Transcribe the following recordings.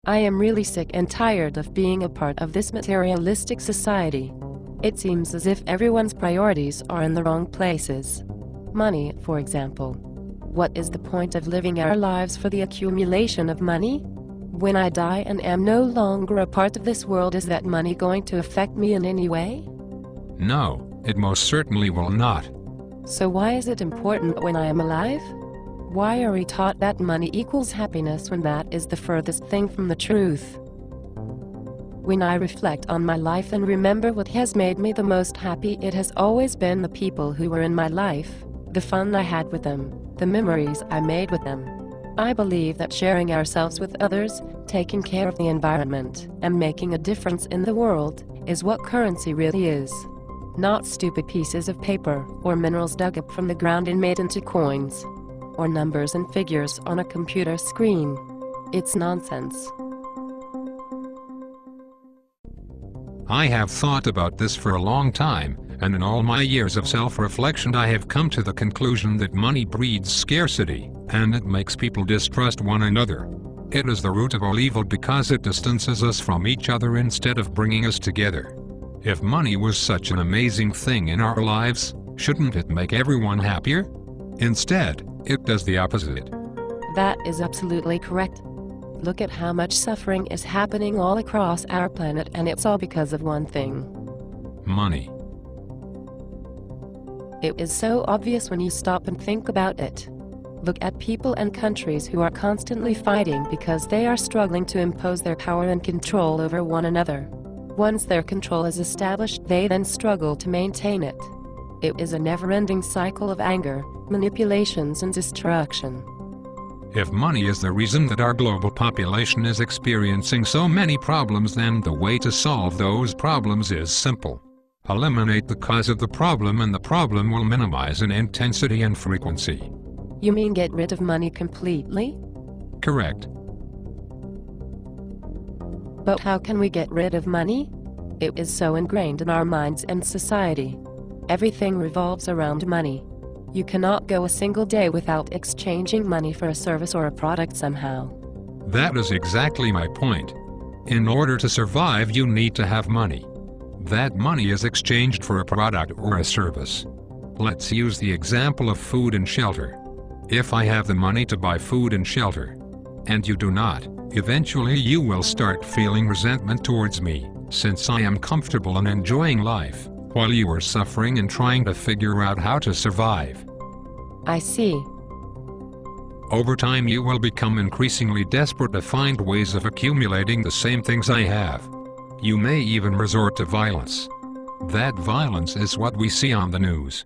I am really sick and tired of being a part of this materialistic society. It seems as if everyone's priorities are in the wrong places. Money, for example. What is the point of living our lives for the accumulation of money? When I die and am no longer a part of this world, is that money going to affect me in any way? No, it most certainly will not. So why is it important when I am alive? Why are we taught that money equals happiness when that is the furthest thing from the truth? When I reflect on my life and remember what has made me the most happy, it has always been the people who were in my life, the fun I had with them, the memories I made with them. I believe that sharing ourselves with others, taking care of the environment, and making a difference in the world is what currency really is. Not stupid pieces of paper or minerals dug up from the ground and made into coins, or numbers and figures on a computer screen. It's nonsense. I have thought about this for a long time, and in all my years of self-reflection I have come to the conclusion that money breeds scarcity, and it makes people distrust one another. It is the root of all evil because it distances us from each other instead of bringing us together. If money was such an amazing thing in our lives, shouldn't it make everyone happier? Instead, it does the opposite. That is absolutely correct. Look at how much suffering is happening all across our planet, and it's all because of one thing. Money. It is so obvious when you stop and think about it. Look at people and countries who are constantly fighting because they are struggling to impose their power and control over one another. Once their control is established, they then struggle to maintain it. It is a never-ending cycle of anger, manipulations, and destruction. If money is the reason that our global population is experiencing so many problems, then the way to solve those problems is simple. Eliminate the cause of the problem and the problem will minimize in intensity and frequency. You mean get rid of money completely? Correct. But how can we get rid of money? It is so ingrained in our minds and society. Everything revolves around money. You cannot go a single day without exchanging money for a service or a product somehow. That is exactly my point. In order to survive, you need to have money. That money is exchanged for a product or a service. Let's use the example of food and shelter. If I have the money to buy food and shelter, and you do not, eventually you will start feeling resentment towards me, since I am comfortable and enjoying life, while you are suffering and trying to figure out how to survive. I see. Over time you will become increasingly desperate to find ways of accumulating the same things I have. You may even resort to violence. That violence is what we see on the news.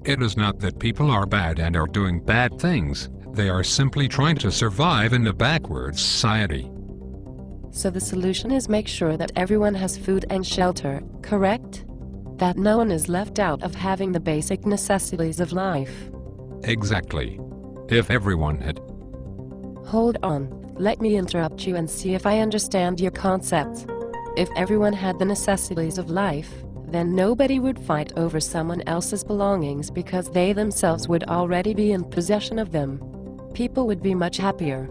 It is not that people are bad and are doing bad things, they are simply trying to survive in a backwards society. So the solution is make sure that everyone has food and shelter, correct? That no one is left out of having the basic necessities of life. Exactly. If everyone had... Hold on, let me interrupt you and see if I understand your concepts. If everyone had the necessities of life, then nobody would fight over someone else's belongings because they themselves would already be in possession of them. People would be much happier.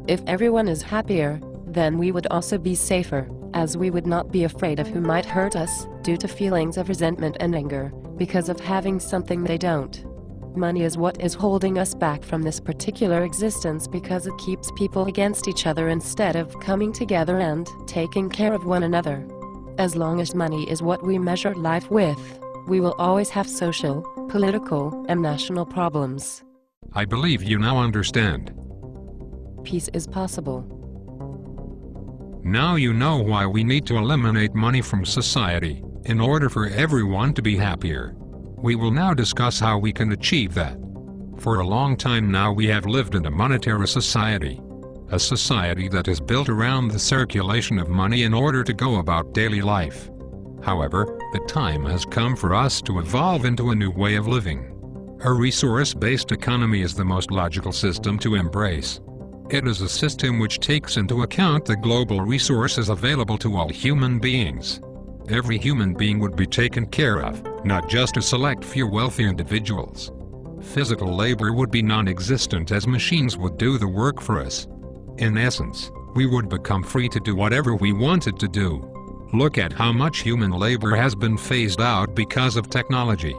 If everyone is happier, then we would also be safer, as we would not be afraid of who might hurt us due to feelings of resentment and anger because of having something they don't. Money is what is holding us back from this particular existence because it keeps people against each other instead of coming together and taking care of one another. As long as money is what we measure life with, we will always have social, political, and national problems. I believe you now understand. Peace is possible. Now you know why we need to eliminate money from society, in order for everyone to be happier. We will now discuss how we can achieve that. For a long time now we have lived in a monetary society. A society that is built around the circulation of money in order to go about daily life. However, the time has come for us to evolve into a new way of living. A resource-based economy is the most logical system to embrace. It is a system which takes into account the global resources available to all human beings. Every human being would be taken care of, not just a select few wealthy individuals. Physical labor would be non-existent as machines would do the work for us. In essence, We would become free to do whatever we wanted to do. Look at how much human labor has been phased out because of technology.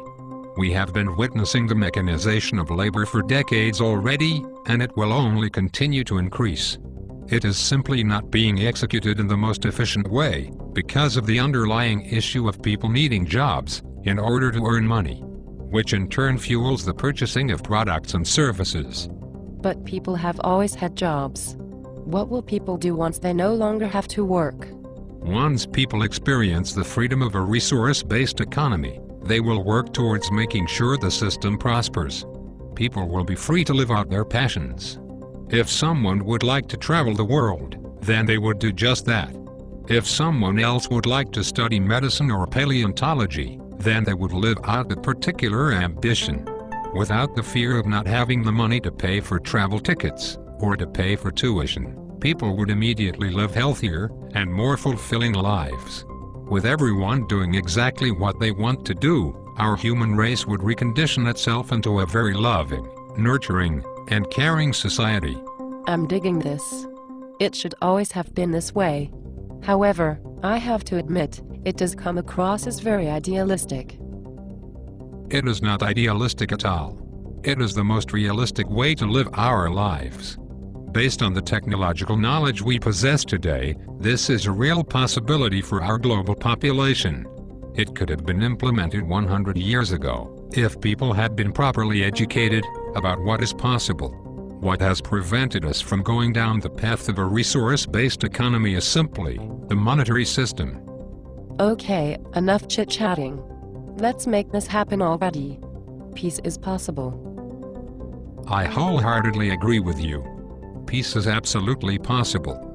We have been witnessing the mechanization of labor for decades already, and it will only continue to increase. It is simply not being executed in the most efficient way, because of the underlying issue of people needing jobs in order to earn money, which in turn fuels the purchasing of products and services. But people have always had jobs. What will people do once they no longer have to work? Once people experience the freedom of a resource-based economy, they will work towards making sure the system prospers. People will be free to live out their passions. If someone would like to travel the world, then they would do just that. If someone else would like to study medicine or paleontology, then they would live out that particular ambition, without the fear of not having the money to pay for travel tickets, or to pay for tuition. People would immediately live healthier and more fulfilling lives. With everyone doing exactly what they want to do, our human race would recondition itself into a very loving, nurturing, and caring society. I'm digging this. It should always have been this way. However, I have to admit, it does come across as very idealistic. It is not idealistic at all. It is the most realistic way to live our lives. Based on the technological knowledge we possess today, this is a real possibility for our global population. It could have been implemented 100 years ago, if people had been properly educated about what is possible. What has prevented us from going down the path of a resource-based economy is simply the monetary system. Okay, enough chit-chatting. Let's make this happen already. Peace is possible. I wholeheartedly agree with you. Peace is absolutely possible.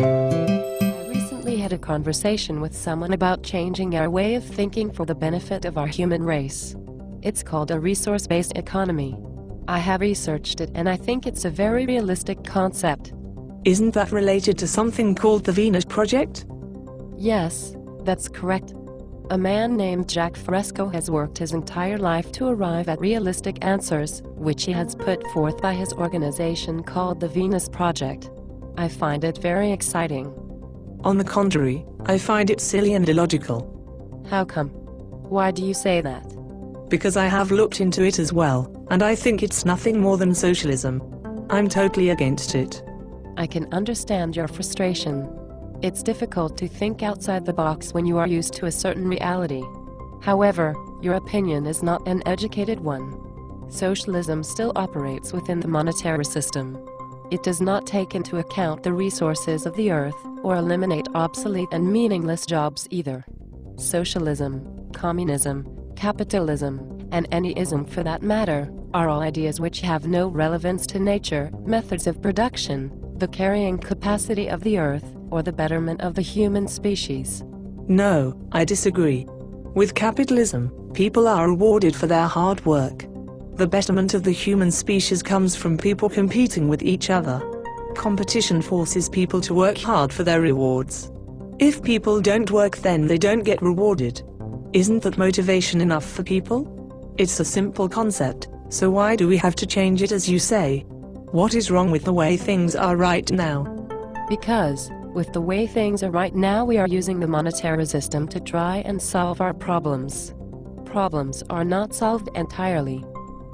I recently had a conversation with someone about changing our way of thinking for the benefit of our human race. It's called a resource-based economy. I have researched it and I think it's a very realistic concept. Isn't that related to something called the Venus Project? Yes, that's correct. A man named Jack Fresco has worked his entire life to arrive at realistic answers, which he has put forth by his organization called the Venus Project. I find it very exciting. On the contrary, I find it silly and illogical. How come? Why do you say that? Because I have looked into it as well, and I think it's nothing more than socialism. I'm totally against it. I can understand your frustration. It's difficult to think outside the box when you are used to a certain reality. However, your opinion is not an educated one. Socialism still operates within the monetary system. It does not take into account the resources of the earth, or eliminate obsolete and meaningless jobs either. Socialism, communism, capitalism, and any ism for that matter, are all ideas which have no relevance to nature, methods of production, the carrying capacity of the earth, or the betterment of the human species. No, I disagree. With capitalism, people are rewarded for their hard work. The betterment of the human species comes from people competing with each other. Competition forces people to work hard for their rewards. If people don't work, then they don't get rewarded. Isn't that motivation enough for people? It's a simple concept, so why do we have to change it as you say? What is wrong with the way things are right now? Because, with the way things are right now, we are using the monetary system to try and solve our problems. Problems are not solved entirely.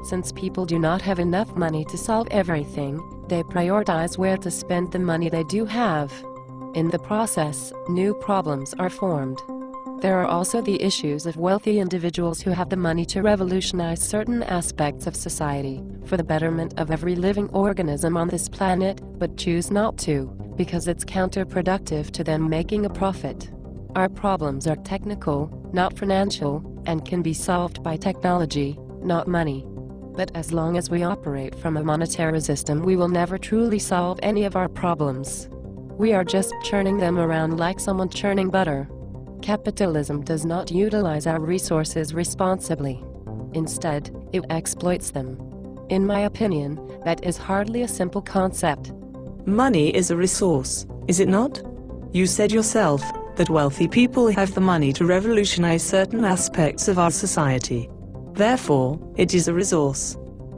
Since people do not have enough money to solve everything, they prioritize where to spend the money they do have. In the process, new problems are formed. There are also the issues of wealthy individuals who have the money to revolutionize certain aspects of society for the betterment of every living organism on this planet, but choose not to, because it's counterproductive to them making a profit. Our problems are technical, not financial, and can be solved by technology, not money. But as long as we operate from a monetary system, we will never truly solve any of our problems. We are just churning them around like someone churning butter. Capitalism does not utilize our resources responsibly. Instead, it exploits them. In my opinion, that is hardly a simple concept. Money is a resource, is it not? You said yourself that wealthy people have the money to revolutionize certain aspects of our society. Therefore, it is a resource.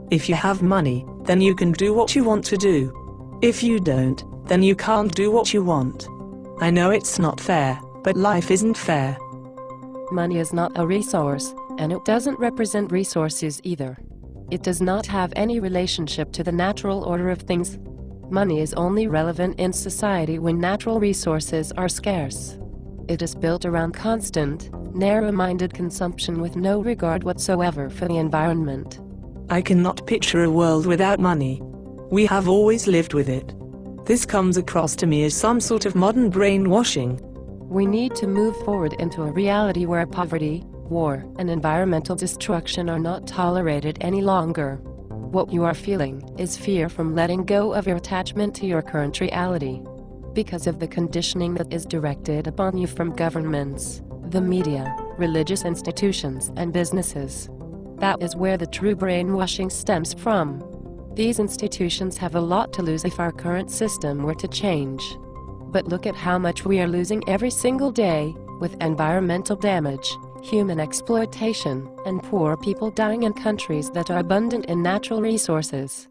If you have money, then you can do what you want to do. If you don't, then you can't do what you want. I know it's not fair, but life isn't fair. Money is not a resource, and it doesn't represent resources either. It does not have any relationship to the natural order of things. Money is only relevant in society when natural resources are scarce. It is built around constant, narrow-minded consumption with no regard whatsoever for the environment. I cannot picture a world without money. We have always lived with it. This comes across to me as some sort of modern brainwashing. We need to move forward into a reality where poverty, war, and environmental destruction are not tolerated any longer. What you are feeling is fear from letting go of your attachment to your current reality. Because of the conditioning that is directed upon you from governments, the media, religious institutions, and businesses. That is where the true brainwashing stems from. These institutions have a lot to lose if our current system were to change. But look at how much we are losing every single day, with environmental damage, human exploitation, and poor people dying in countries that are abundant in natural resources.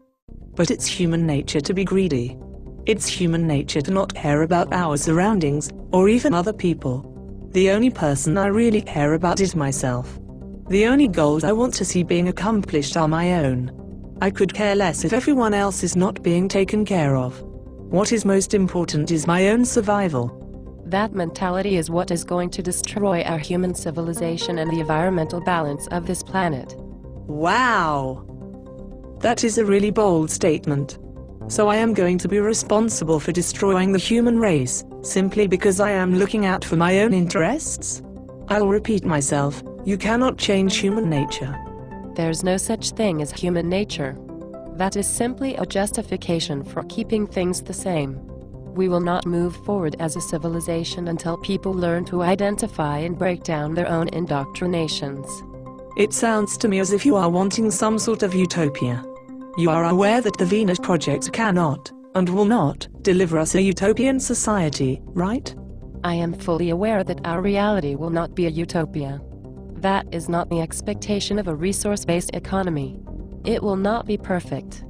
But it's human nature to be greedy. It's human nature to not care about our surroundings, or even other people. The only person I really care about is myself. The only goals I want to see being accomplished are my own. I could care less if everyone else is not being taken care of. What is most important is my own survival. That mentality is what is going to destroy our human civilization and the environmental balance of this planet. Wow! That is a really bold statement. So I am going to be responsible for destroying the human race, simply because I am looking out for my own interests? I'll repeat myself, you cannot change human nature. There's no such thing as human nature. That is simply a justification for keeping things the same. We will not move forward as a civilization until people learn to identify and break down their own indoctrinations. It sounds to me as if you are wanting some sort of utopia. You are aware that the Venus Project cannot, and will not, deliver us a utopian society, right? I am fully aware that our reality will not be a utopia. That is not the expectation of a resource-based economy. It will not be perfect.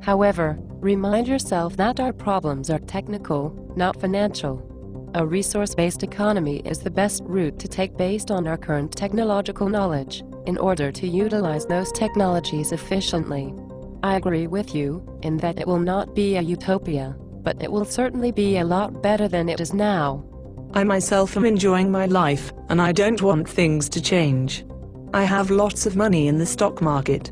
However, remind yourself that our problems are technical, not financial. A resource-based economy is the best route to take based on our current technological knowledge, in order to utilize those technologies efficiently. I agree with you, in that it will not be a utopia, but it will certainly be a lot better than it is now. I myself am enjoying my life, and I don't want things to change. I have lots of money in the stock market.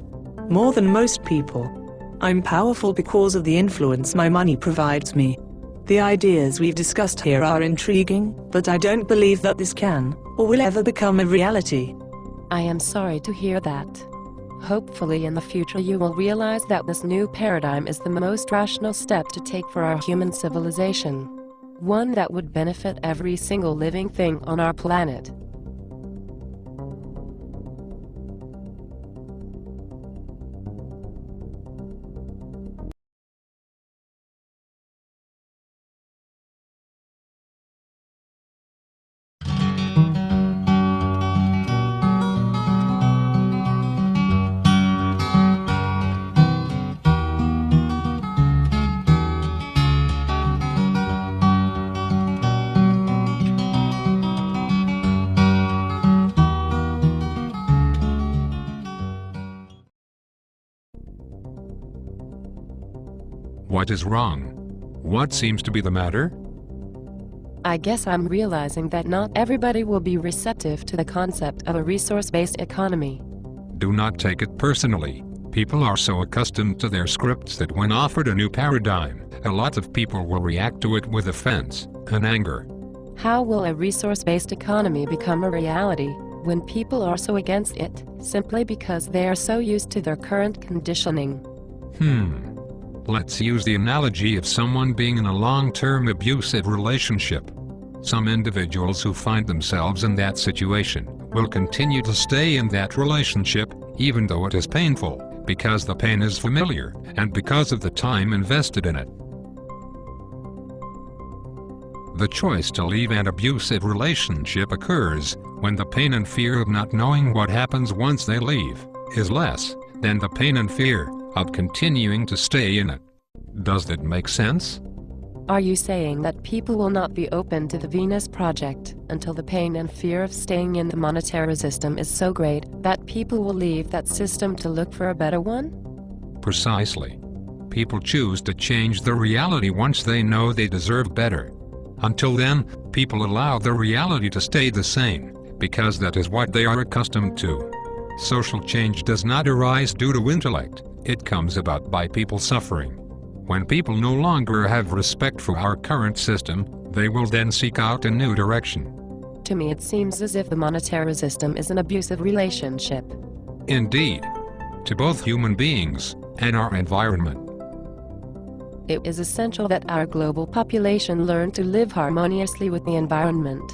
More than most people. I'm powerful because of the influence my money provides me. The ideas we've discussed here are intriguing, but I don't believe that this can, or will ever become a reality. I am sorry to hear that. Hopefully in the future you will realize that this new paradigm is the most rational step to take for our human civilization. One that would benefit every single living thing on our planet. What is wrong? What seems to be the matter? I guess I'm realizing that not everybody will be receptive to the concept of a resource-based economy. Do not take it personally. People are so accustomed to their scripts that when offered a new paradigm, a lot of people will react to it with offense and anger. How will a resource-based economy become a reality when people are so against it, simply because they are so used to their current conditioning? Let's use the analogy of someone being in a long-term abusive relationship. Some individuals who find themselves in that situation will continue to stay in that relationship, even though it is painful, because the pain is familiar, and because of the time invested in it. The choice to leave an abusive relationship occurs when the pain and fear of not knowing what happens once they leave is less than the pain and fear of continuing to stay in it. Does that make sense? Are you saying that people will not be open to the Venus Project until the pain and fear of staying in the monetary system is so great that people will leave that system to look for a better one? Precisely. People choose to change their reality once they know they deserve better. Until then, people allow their reality to stay the same, because that is what they are accustomed to. Social change does not arise due to intellect, it comes about by people suffering. When people no longer have respect for our current system, they will then seek out a new direction. To me it seems as if the monetary system is an abusive relationship. Indeed. To both human beings and our environment. It is essential that our global population learn to live harmoniously with the environment.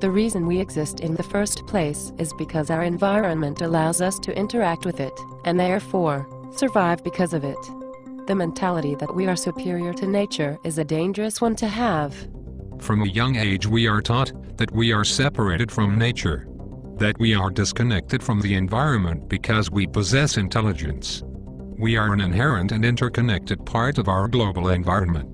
The reason we exist in the first place is because our environment allows us to interact with it, and therefore, survive because of it. The mentality that we are superior to nature is a dangerous one to have. From a young age we are taught that we are separated from nature, that we are disconnected from the environment because we possess intelligence. We are an inherent and interconnected part of our global environment.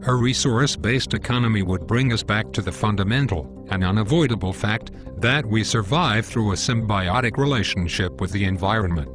A resource-based economy would bring us back to the fundamental and unavoidable fact that we survive through a symbiotic relationship with the environment.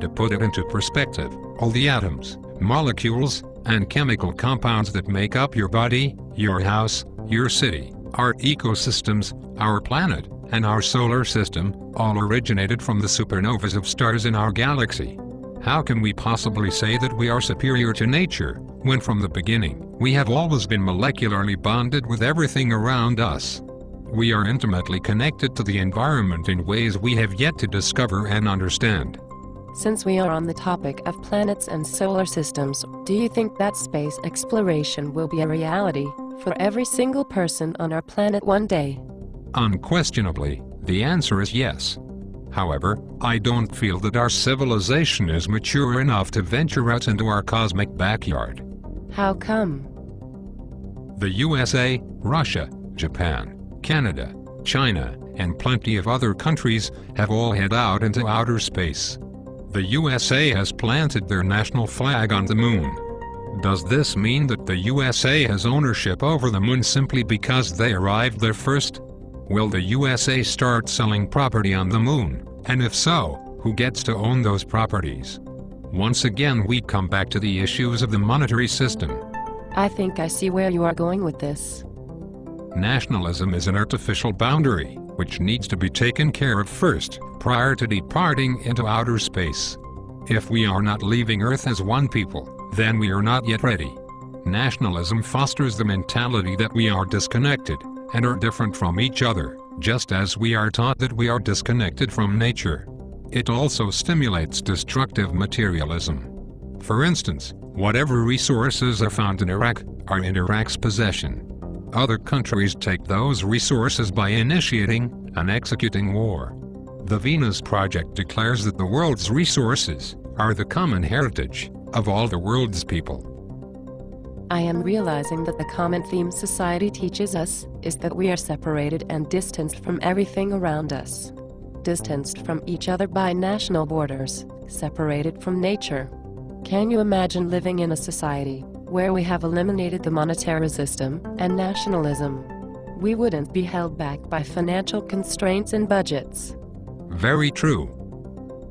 To put it into perspective, all the atoms, molecules, and chemical compounds that make up your body, your house, your city, our ecosystems, our planet, and our solar system, all originated from the supernovas of stars in our galaxy. How can we possibly say that we are superior to nature, when from the beginning, we have always been molecularly bonded with everything around us? We are intimately connected to the environment in ways we have yet to discover and understand. Since we are on the topic of planets and solar systems, do you think that space exploration will be a reality for every single person on our planet one day? Unquestionably, the answer is yes. However, I don't feel that our civilization is mature enough to venture out into our cosmic backyard. How come? The USA, Russia, Japan, Canada, China, and plenty of other countries have all head out into outer space. The USA has planted their national flag on the moon. Does this mean that the USA has ownership over the moon simply because they arrived there first? Will the USA start selling property on the moon, and if so, who gets to own those properties? Once again we come back to the issues of the monetary system. I think I see where you are going with this. Nationalism is an artificial boundary, which needs to be taken care of first, prior to departing into outer space. If we are not leaving Earth as one people, then we are not yet ready. Nationalism fosters the mentality that we are disconnected and are different from each other, just as we are taught that we are disconnected from nature. It also stimulates destructive materialism. For instance, whatever resources are found in Iraq are in Iraq's possession. Other countries take those resources by initiating and executing war. The Venus Project declares that the world's resources are the common heritage of all the world's people. I am realizing that the common theme society teaches us is that we are separated and distanced from everything around us. Distanced from each other by national borders, separated from nature. Can you imagine living in a society where we have eliminated the monetary system and nationalism? We wouldn't be held back by financial constraints and budgets. Very true.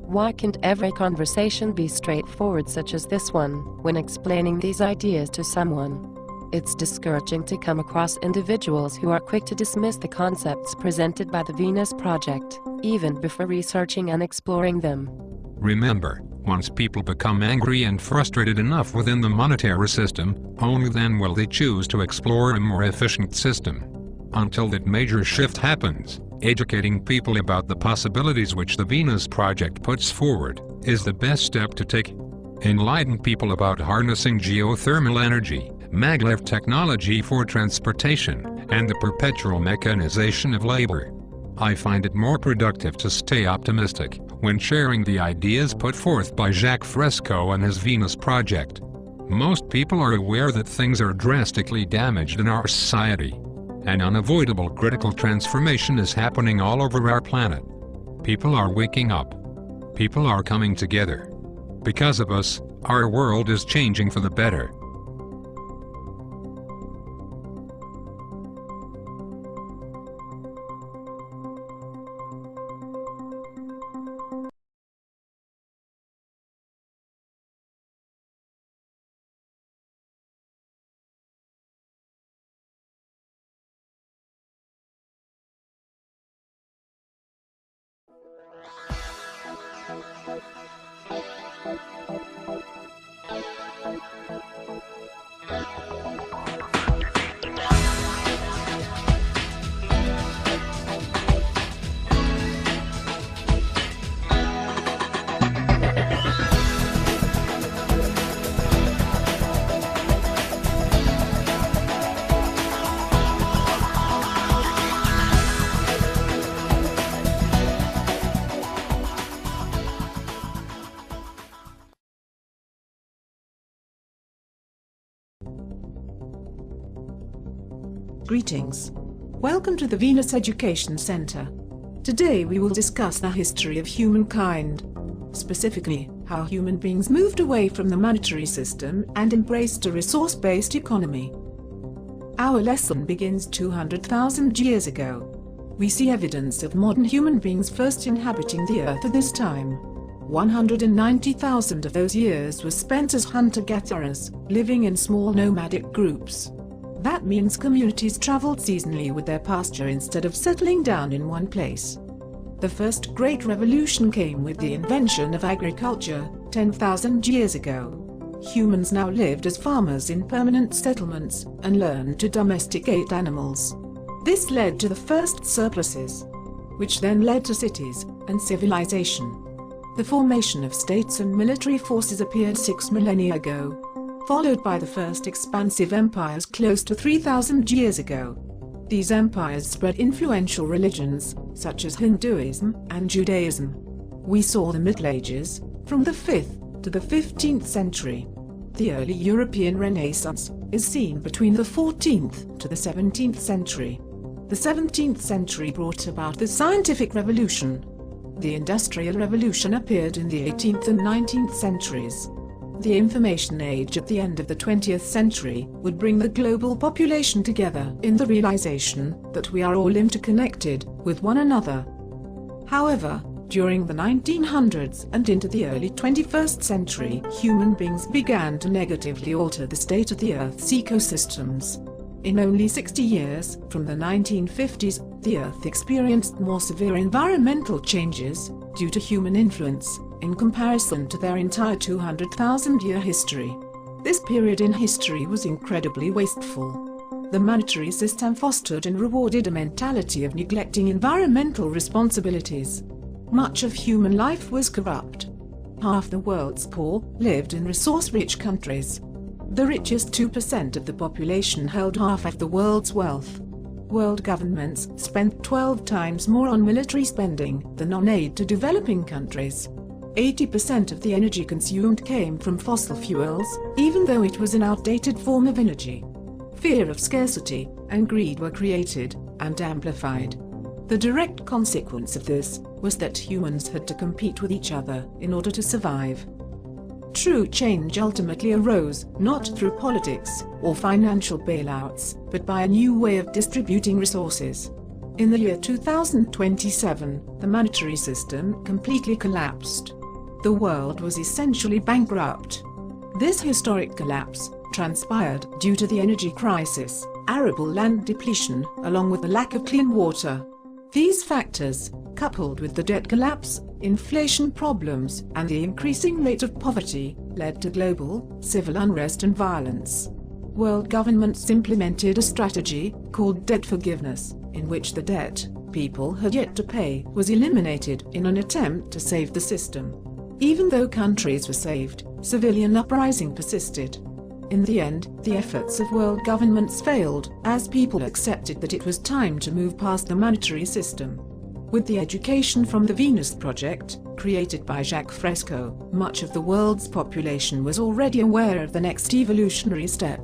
Why can't every conversation be straightforward such as this one, when explaining these ideas to someone? It's discouraging to come across individuals who are quick to dismiss the concepts presented by the Venus Project, even before researching and exploring them. Remember, once people become angry and frustrated enough within the monetary system, only then will they choose to explore a more efficient system. Until that major shift happens, educating people about the possibilities which the Venus Project puts forward is the best step to take. Enlighten people about harnessing geothermal energy, maglev technology for transportation, and the perpetual mechanization of labor. I find it more productive to stay optimistic when sharing the ideas put forth by Jacques Fresco and his Venus Project. Most people are aware that things are drastically damaged in our society. An unavoidable critical transformation is happening all over our planet. People are waking up. People are coming together. Because of us, our world is changing for the better. Greetings. Welcome to the Venus Education Center. Today we will discuss the history of humankind. Specifically, how human beings moved away from the monetary system and embraced a resource-based economy. Our lesson begins 200,000 years ago. We see evidence of modern human beings first inhabiting the Earth at this time. 190,000 of those years were spent as hunter-gatherers, living in small nomadic groups. That means communities traveled seasonally with their pasture instead of settling down in one place. The first great revolution came with the invention of agriculture, 10,000 years ago. Humans now lived as farmers in permanent settlements and learned to domesticate animals. This led to the first surpluses, which then led to cities and civilization. The formation of states and military forces appeared 6 millennia ago, followed by the first expansive empires close to 3,000 years ago. These empires spread influential religions, such as Hinduism and Judaism. We saw the Middle Ages, from the 5th to the 15th century. The early European Renaissance is seen between the 14th to the 17th century. The 17th century brought about the scientific revolution. The Industrial Revolution appeared in the 18th and 19th centuries. The information age at the end of the 20th century would bring the global population together in the realization that we are all interconnected with one another. However, during the 1900s and into the early 21st century, human beings began to negatively alter the state of the Earth's ecosystems. In only 60 years, from the 1950s, the Earth experienced more severe environmental changes due to human influence in comparison to their entire 200,000-year history. This period in history was incredibly wasteful. The monetary system fostered and rewarded a mentality of neglecting environmental responsibilities. Much of human life was corrupt. Half the world's poor lived in resource-rich countries. The richest 2% of the population held half of the world's wealth. World governments spent 12 times more on military spending than on aid to developing countries. 80% of the energy consumed came from fossil fuels, even though it was an outdated form of energy. Fear of scarcity and greed were created and amplified. The direct consequence of this was that humans had to compete with each other in order to survive. True change ultimately arose not through politics or financial bailouts, but by a new way of distributing resources. In the year 2027, the monetary system completely collapsed. The world was essentially bankrupt. This historic collapse transpired due to the energy crisis, arable land depletion, along with the lack of clean water. These factors, coupled with the debt collapse, inflation problems, and the increasing rate of poverty, led to global, civil unrest and violence. World governments implemented a strategy called debt forgiveness, in which the debt people had yet to pay was eliminated in an attempt to save the system. Even though countries were saved, civilian uprising persisted. In the end, the efforts of world governments failed, as people accepted that it was time to move past the monetary system. With the education from the Venus Project, created by Jacques Fresco, much of the world's population was already aware of the next evolutionary step.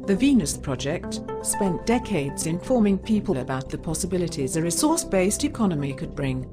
The Venus Project spent decades informing people about the possibilities a resource-based economy could bring.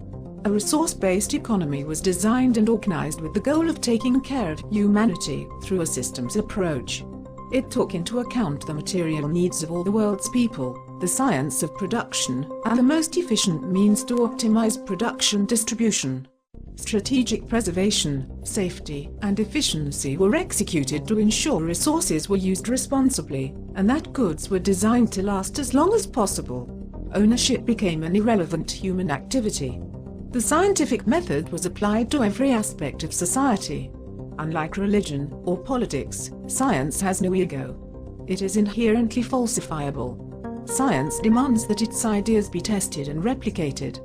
A resource-based economy was designed and organized with the goal of taking care of humanity through a systems approach. It took into account the material needs of all the world's people, the science of production, and the most efficient means to optimize production distribution. Strategic preservation, safety, and efficiency were executed to ensure resources were used responsibly, and that goods were designed to last as long as possible. Ownership became an irrelevant human activity. The scientific method was applied to every aspect of society. Unlike religion or politics, science has no ego. It is inherently falsifiable. Science demands that its ideas be tested and replicated.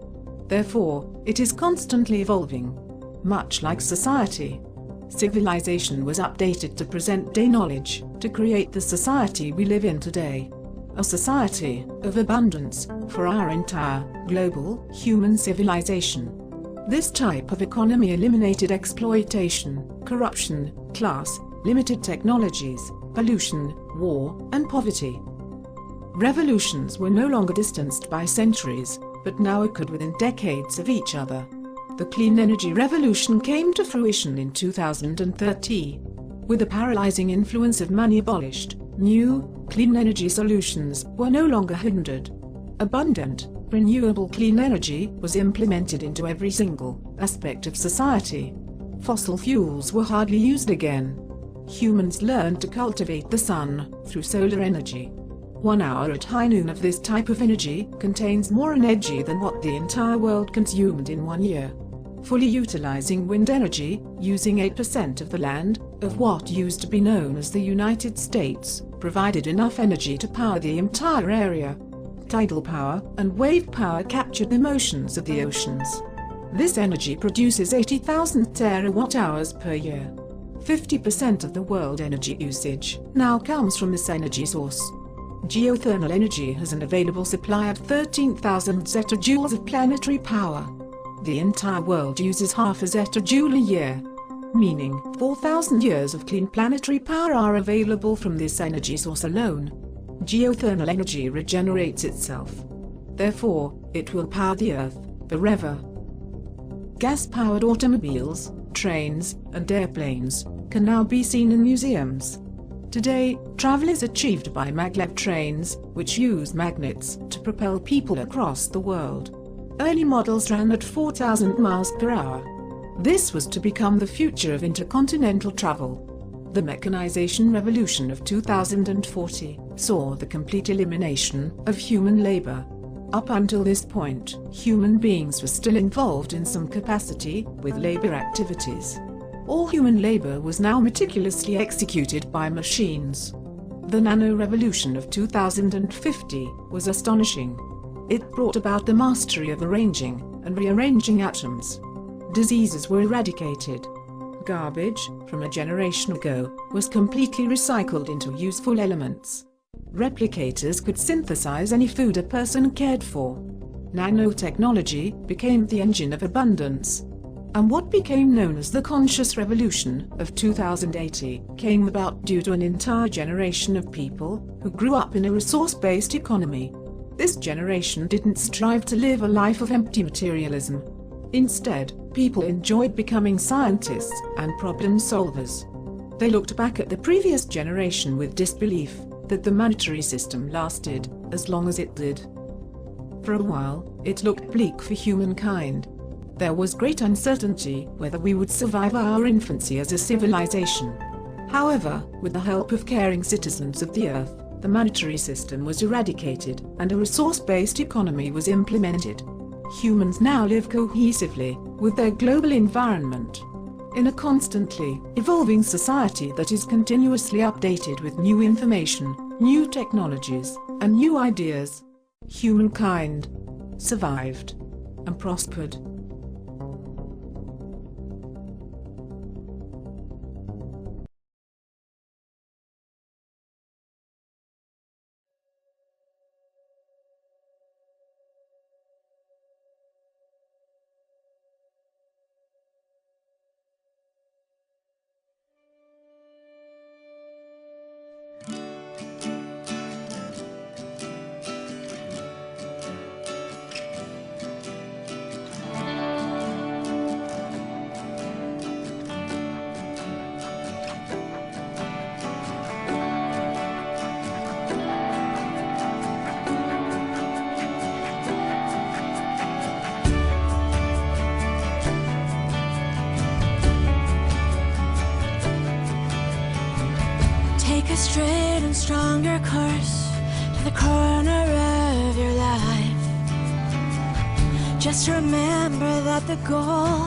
Therefore, it is constantly evolving. Much like society, civilization was updated to present-day knowledge, to create the society we live in today. A society of abundance for our entire global human civilization. This type of economy eliminated exploitation, corruption, class, limited technologies, pollution, war, and poverty. Revolutions were no longer distanced by centuries, but now occurred within decades of each other. The clean energy revolution came to fruition in 2013. With the paralyzing influence of money abolished, new, clean energy solutions were no longer hindered. Abundant, renewable clean energy was implemented into every single aspect of society. Fossil fuels were hardly used again. Humans learned to cultivate the sun through solar energy. 1 hour at high noon of this type of energy contains more energy than what the entire world consumed in 1 year. Fully utilizing wind energy, using 8% of the land, of what used to be known as the United States, provided enough energy to power the entire area. Tidal power and wave power captured the motions of the oceans. This energy produces 80,000 terawatt-hours per year. 50% of the world energy usage now comes from this energy source. Geothermal energy has an available supply of 13,000 zetajoules of planetary power. The entire world uses half a zetajoule a year, meaning 4,000 years of clean planetary power are available from this energy source alone. Geothermal energy regenerates itself. Therefore, it will power the Earth forever. Gas-powered automobiles, trains, and airplanes can now be seen in museums. Today, travel is achieved by maglev trains, which use magnets to propel people across the world. Early models ran at 4,000 miles per hour. This was to become the future of intercontinental travel. The mechanization revolution of 2040 saw the complete elimination of human labor. Up until this point, human beings were still involved in some capacity with labor activities. All human labor was now meticulously executed by machines. The nano-revolution of 2050 was astonishing. It brought about the mastery of arranging and rearranging atoms. Diseases were eradicated. Garbage, from a generation ago, was completely recycled into useful elements. Replicators could synthesize any food a person cared for. Nanotechnology became the engine of abundance. And what became known as the conscious revolution of 2080 came about due to an entire generation of people who grew up in a resource-based economy. This generation didn't strive to live a life of empty materialism. Instead, people enjoyed becoming scientists and problem solvers. They looked back at the previous generation with disbelief that the monetary system lasted as long as it did. For a while, it looked bleak for humankind. There was great uncertainty whether we would survive our infancy as a civilization. However, with the help of caring citizens of the Earth, the monetary system was eradicated and a resource-based economy was implemented. Humans now live cohesively with their global environment. In a constantly evolving society that is continuously updated with new information, new technologies, and new ideas, humankind survived and prospered. Take a straight and stronger course to the corner of your life. Just remember that the goal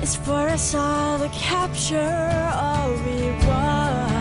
is for us all to capture all we want.